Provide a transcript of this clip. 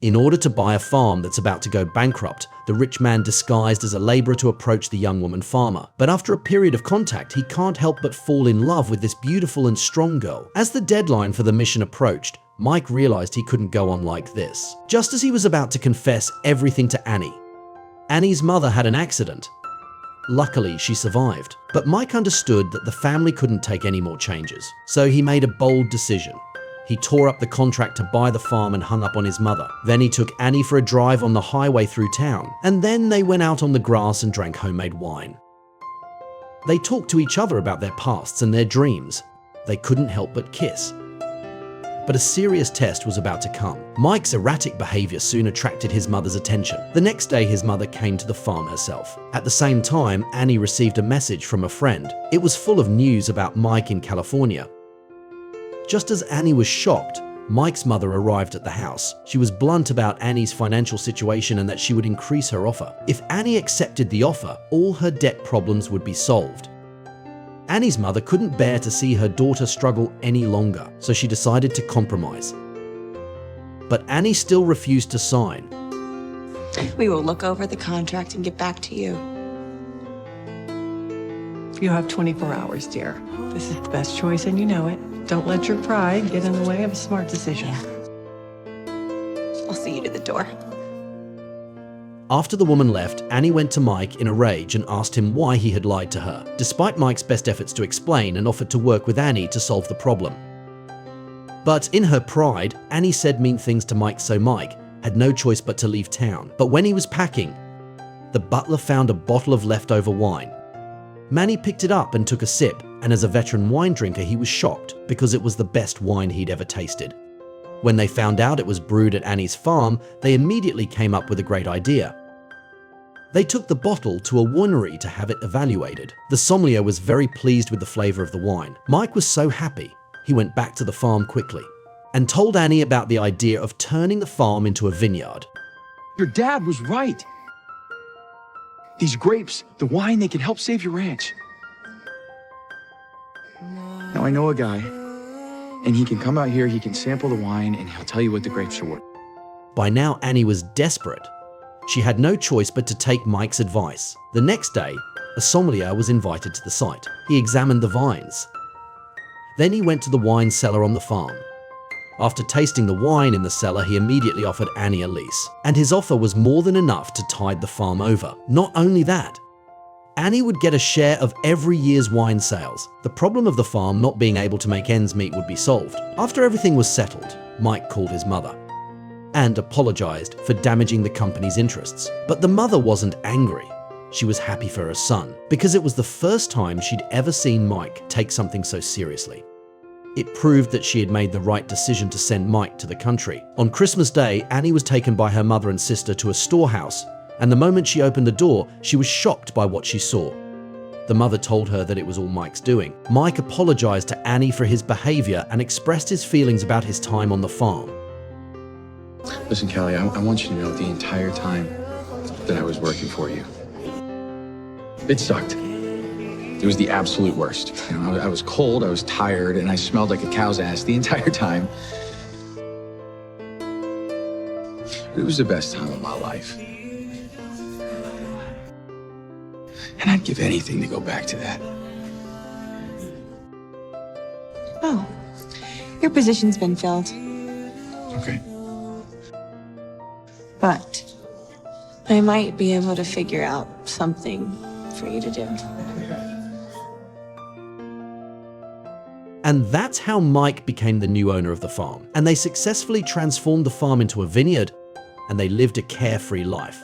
In order to buy a farm that's about to go bankrupt, the rich man disguised as a laborer to approach the young woman farmer. But after a period of contact, he can't help but fall in love with this beautiful and strong girl. As the deadline for the mission approached, Mike realized he couldn't go on like this. Just as he was about to confess everything to Annie, Annie's mother had an accident. Luckily, she survived. But Mike understood that the family couldn't take any more changes. So he made a bold decision. He tore up the contract to buy the farm and hung up on his mother. Then he took Annie for a drive on the highway through town, and then they went out on the grass and drank homemade wine. They talked to each other about their pasts and their dreams. They couldn't help but kiss. But a serious test was about to come. Mike's erratic behavior soon attracted his mother's attention. The next day, his mother came to the farm herself. At the same time, Annie received a message from a friend. It was full of news about Mike in California. Just as Annie was shocked, Mike's mother arrived at the house. She was blunt about Annie's financial situation and that she would increase her offer. If Annie accepted the offer, all her debt problems would be solved. Annie's mother couldn't bear to see her daughter struggle any longer, so she decided to compromise. But Annie still refused to sign. We will look over the contract and get back to you. You have 24 hours, dear. This is the best choice and you know it. Don't let your pride get in the way of a smart decision. I'll see you to the door. After the woman left, Annie went to Mike in a rage and asked him why he had lied to her, despite Mike's best efforts to explain, and offered to work with Annie to solve the problem. But in her pride, Annie said mean things to Mike, so Mike had no choice but to leave town. But when he was packing, the butler found a bottle of leftover wine. Manny picked it up and took a sip, and as a veteran wine drinker, he was shocked because it was the best wine he'd ever tasted. When they found out it was brewed at Annie's farm, they immediately came up with a great idea. They took the bottle to a winery to have it evaluated. The sommelier was very pleased with the flavor of the wine. Mike was so happy, he went back to the farm quickly and told Annie about the idea of turning the farm into a vineyard. Your dad was right. These grapes, the wine, they can help save your ranch. Now I know a guy, and he can come out here, he can sample the wine, and he'll tell you what the grapes are worth. By now, Annie was desperate. She had no choice but to take Mike's advice. The next day, a sommelier was invited to the site. He examined the vines. Then he went to the wine cellar on the farm. After tasting the wine in the cellar, he immediately offered Annie a lease, and his offer was more than enough to tide the farm over. Not only that, Annie would get a share of every year's wine sales. The problem of the farm not being able to make ends meet would be solved. After everything was settled, Mike called his mother and apologized for damaging the company's interests. But the mother wasn't angry. She was happy for her son, because it was the first time she'd ever seen Mike take something so seriously. It proved that she had made the right decision to send Mike to the country. On Christmas Day, Annie was taken by her mother and sister to a storehouse, and the moment she opened the door, she was shocked by what she saw. The mother told her that it was all Mike's doing. Mike apologized to Annie for his behavior and expressed his feelings about his time on the farm. Listen, Callie, I want you to know the entire time that I was working for you, it sucked. It was the absolute worst. You know, I was cold, I was tired, and I smelled like a cow's ass the entire time. But it was the best time of my life. And I'd give anything to go back to that. Oh, your position's been filled. Okay. But I might be able to figure out something for you to do. And that's how Mike became the new owner of the farm. And they successfully transformed the farm into a vineyard, and they lived a carefree life.